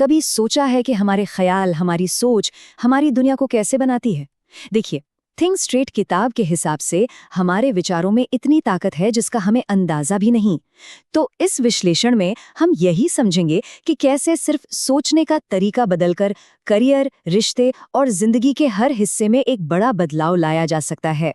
कभी सोचा है कि हमारे ख्याल, हमारी सोच, हमारी दुनिया को कैसे बनाती है? देखिए, थिंक स्ट्रेट किताब के हिसाब से हमारे विचारों में इतनी ताकत है जिसका हमें अंदाजा भी नहीं। तो इस विश्लेषण में हम यही समझेंगे कि कैसे सिर्फ सोचने का तरीका बदलकर करियर, रिश्ते और जिंदगी के हर हिस्से में एक बड़ा बदलाव लाया जा सकता है।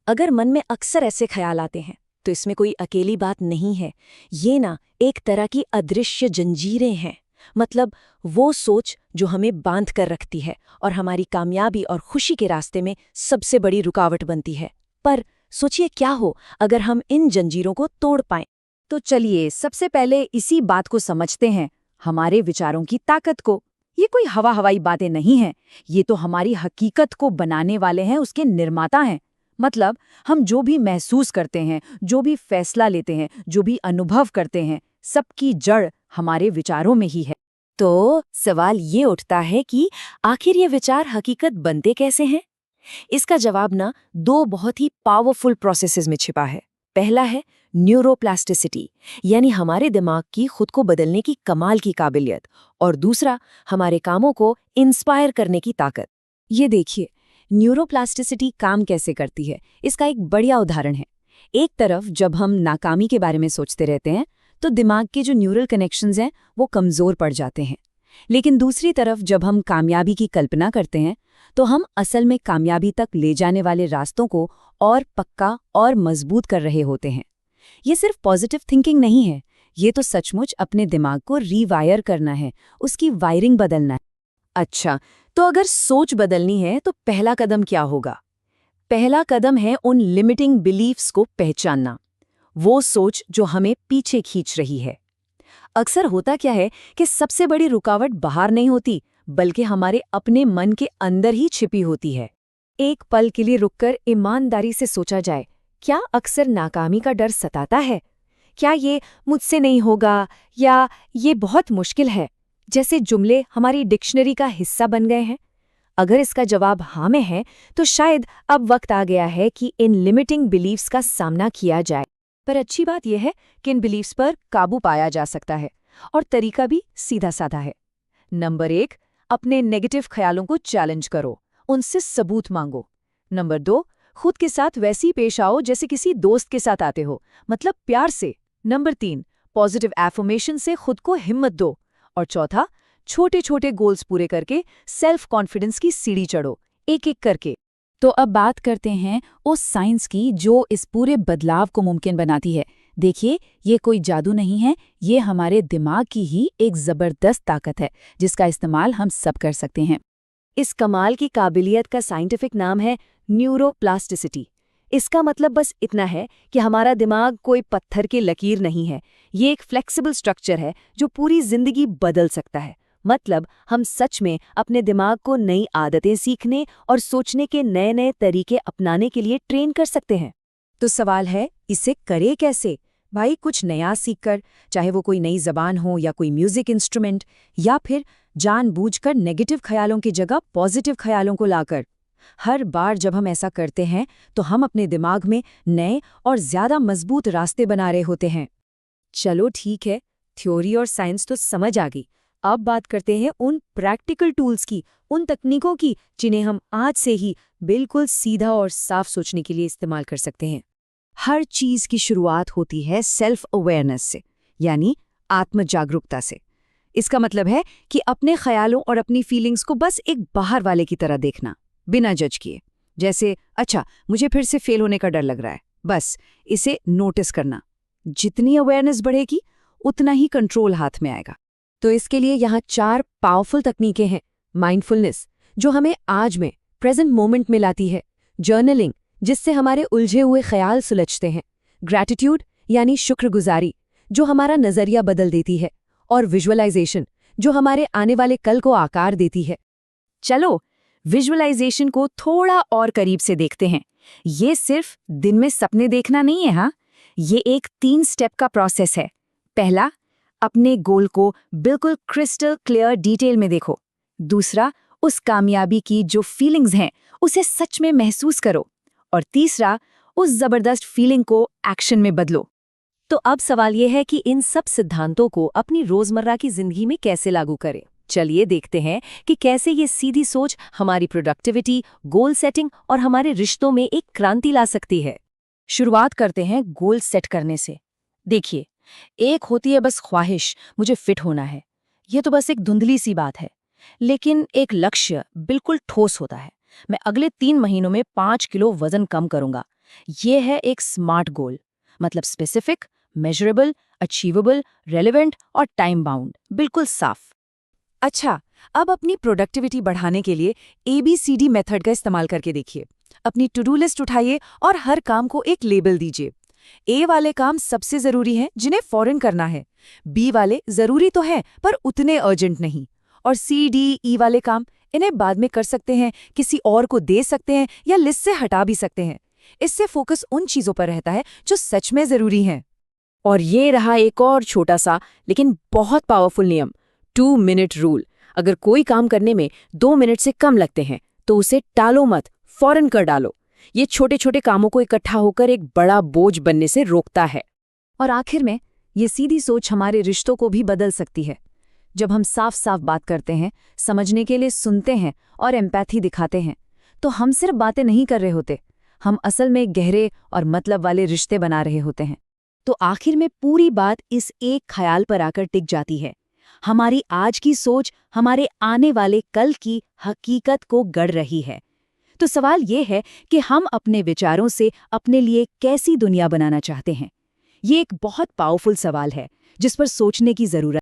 अगर मन में अक्सर ऐसे ख्याल आते हैं तो इसमें कोई अकेली बात नहीं है। ये ना एक तरह की अदृश्य जंजीरें हैं। मतलब वो सोच जो हमें बांध कर रखती है और हमारी कामयाबी और खुशी के रास्ते में सबसे बड़ी रुकावट बनती है। पर सोचिए क्या हो अगर हम इन जंजीरों को तोड़ पाएं। तो चलिए सबसे पहले इसी बात को समझते हैं, हमारे विचारों की ताकत को। ये कोई हवा हवाई बातें नहीं हैं, ये तो हमारी हकीकत को बनाने वाले हैं, उसके निर्माता हैं। मतलब हम जो भी महसूस करते हैं, जो भी फैसला लेते हैं, जो भी अनुभव करते हैं, सबकी जड़ हमारे विचारों में ही है। तो सवाल ये उठता है कि आखिर ये विचार हकीकत बनते कैसे हैं? इसका जवाब ना दो बहुत ही पावरफुल प्रोसेसेस में छिपा है। पहला है न्यूरोप्लास्टिसिटी, यानी हमारे दिमाग की खुद को बदलने की कमाल की काबिलियत, और दूसरा हमारे कामों को इंस्पायर करने की ताकत। ये देखिए, न्यूरोप्लास्टिसिटी काम कैसे करती है, इसका एक बढ़िया उदाहरण है। एक तरफ जब हम नाकामी के बारे में सोचते रहते हैं तो दिमाग के जो न्यूरल कनेक्शंस हैं वो कमज़ोर पड़ जाते हैं। लेकिन दूसरी तरफ जब हम कामयाबी की कल्पना करते हैं तो हम असल में कामयाबी तक ले जाने वाले रास्तों को और पक्का और मजबूत कर रहे होते हैं। ये सिर्फ पॉजिटिव थिंकिंग नहीं है, ये तो सचमुच अपने दिमाग को रीवायर करना है, उसकी वायरिंग बदलना है। अच्छा, तो अगर सोच बदलनी है तो पहला कदम क्या होगा? पहला कदम है उन लिमिटिंग बिलीफ्स को पहचानना, वो सोच जो हमें पीछे खींच रही है। अक्सर होता क्या है कि सबसे बड़ी रुकावट बाहर नहीं होती, बल्कि हमारे अपने मन के अंदर ही छिपी होती है। एक पल के लिए रुककर ईमानदारी से सोचा जाए, क्या अक्सर नाकामी का डर सताता है? क्या ये मुझसे नहीं होगा या ये बहुत मुश्किल है जैसे जुमले हमारी डिक्शनरी का हिस्सा बन गए हैं? अगर इसका जवाब हाँ में है तो शायद अब वक्त आ गया है कि इन लिमिटिंग बिलीव्स का सामना किया जाए। पर अच्छी बात यह है कि इन बिलीव्स पर काबू पाया जा सकता है, और तरीका भी सीधा साधा है। नंबर 1, अपने नेगेटिव ख्यालों को चैलेंज करो, उनसे सबूत मांगो। नंबर 2, खुद के साथ वैसी पेश आओ जैसे किसी दोस्त के साथ आते हो, मतलब प्यार से। नंबर 3, पॉजिटिव एफर्मेशन से खुद को हिम्मत दो। और चौथा, छोटे छोटे गोल्स पूरे करके सेल्फ कॉन्फिडेंस की सीढ़ी चढ़ो, एक एक करके। तो अब बात करते हैं उस साइंस की जो इस पूरे बदलाव को मुमकिन बनाती है। देखिए, ये कोई जादू नहीं है, ये हमारे दिमाग की ही एक ज़बरदस्त ताकत है जिसका इस्तेमाल हम सब कर सकते हैं। इस कमाल की काबिलियत का साइंटिफिक नाम है न्यूरोप्लास्टिसिटी। इसका मतलब बस इतना है कि हमारा दिमाग कोई पत्थर की लकीर नहीं है, ये एक फ्लेक्सिबल स्ट्रक्चर है जो पूरी जिंदगी बदल सकता है। मतलब हम सच में अपने दिमाग को नई आदतें सीखने और सोचने के नए नए तरीके अपनाने के लिए ट्रेन कर सकते हैं। तो सवाल है, इसे करे कैसे? भाई, कुछ नया सीखकर, चाहे वो कोई नई जबान हो या कोई म्यूजिक इंस्ट्रूमेंट, या फिर जानबूझकर नेगेटिव ख्यालों की जगह पॉजिटिव ख्यालों को लाकर। हर बार जब हम ऐसा करते हैं तो हम अपने दिमाग में नए और ज्यादा मजबूत रास्ते बना रहे होते हैं। चलो ठीक है, थ्योरी और साइंस तो समझ आ गई। अब बात करते हैं उन प्रैक्टिकल टूल्स की, उन तकनीकों की जिन्हें हम आज से ही बिल्कुल सीधा और साफ सोचने के लिए इस्तेमाल कर सकते हैं। हर चीज की शुरुआत होती है सेल्फ अवेयरनेस से, यानी आत्म जागरूकता से। इसका मतलब है कि अपने ख्यालों और अपनी फीलिंग्स को बस एक बाहर वाले की तरह देखना, बिना जज किए। जैसे, अच्छा, मुझे फिर से फेल होने का डर लग रहा है, बस इसे नोटिस करना। जितनी अवेयरनेस बढ़ेगी उतना ही कंट्रोल हाथ में आएगा। तो इसके लिए यहाँ 4 पावरफुल तकनीकें हैं। माइंडफुलनेस, जो हमें आज में प्रेजेंट मोमेंट में लाती है। जर्नलिंग, जिससे हमारे उलझे हुए ख्याल सुलझते हैं। ग्रैटिट्यूड, यानी शुक्रगुजारी, जो हमारा नज़रिया बदल देती है। और विजुअलाइजेशन, जो हमारे आने वाले कल को आकार देती है। चलो विजुअलाइजेशन को थोड़ा और करीब से देखते हैं। ये सिर्फ दिन में सपने देखना नहीं है, हाँ, ये एक 3 स्टेप का प्रोसेस है। पहला, अपने गोल को बिल्कुल क्रिस्टल क्लियर डिटेल में देखो। दूसरा, उस कामयाबी की जो फीलिंग्स हैं उसे सच में महसूस करो। और तीसरा, उस जबरदस्त फीलिंग को एक्शन में बदलो। तो अब सवाल यह है कि इन सब सिद्धांतों को अपनी रोजमर्रा की जिंदगी में कैसे लागू करें। चलिए देखते हैं कि कैसे ये सीधी सोच हमारी प्रोडक्टिविटी, गोल सेटिंग और हमारे रिश्तों में एक क्रांति ला सकती है। शुरुआत करते हैं गोल सेट करने से। देखिए, एक होती है बस ख्वाहिश, मुझे फिट होना है। यह तो बस एक धुंधली सी बात है। लेकिन एक लक्ष्य बिल्कुल ठोस होता है। मैं अगले 3 महीनों में 5 किलो वजन कम करूंगा। ये है एक स्मार्ट गोल, मतलब स्पेसिफिक, मेजरेबल, अचीवेबल, रेलेवेंट और टाइम बाउंड, बिल्कुल साफ। अच्छा, अब अपनी प्रोडक्टिविटी बढ़ाने के लिए ABCD मेथड का इस्तेमाल करके देखिए। अपनी टू डू लिस्ट उठाइए और हर काम को एक लेबल दीजिए। ए वाले काम सबसे जरूरी हैं, जिन्हें फौरन करना है। बी वाले जरूरी तो हैं, पर उतने अर्जेंट नहीं। और C, D, E वाले काम इन्हें बाद में कर सकते हैं, किसी और को दे सकते हैं या लिस्ट से हटा भी सकते हैं। इससे फोकस उन चीजों पर रहता है जो सच में जरूरी हैं। और ये रहा एक और छोटा सा लेकिन बहुत पावरफुल नियम, 2 मिनट रूल। अगर कोई काम करने में 2 मिनट से कम लगते हैं तो उसे टालो मत, फौरन कर डालो। ये छोटे छोटे कामों को इकट्ठा होकर एक बड़ा बोझ बनने से रोकता है। और आखिर में ये सीधी सोच हमारे रिश्तों को भी बदल सकती है। जब हम साफ साफ बात करते हैं, समझने के लिए सुनते हैं और एम्पैथी दिखाते हैं, तो हम सिर्फ बातें नहीं कर रहे होते, हम असल में गहरे और मतलब वाले रिश्ते बना रहे होते हैं। तो आखिर में पूरी बात इस एक ख्याल पर आकर टिक जाती है, हमारी आज की सोच हमारे आने वाले कल की हकीकत को गढ़ रही है। तो सवाल ये है कि हम अपने विचारों से अपने लिए कैसी दुनिया बनाना चाहते हैं। ये एक बहुत पावरफुल सवाल है जिस पर सोचने की जरूरत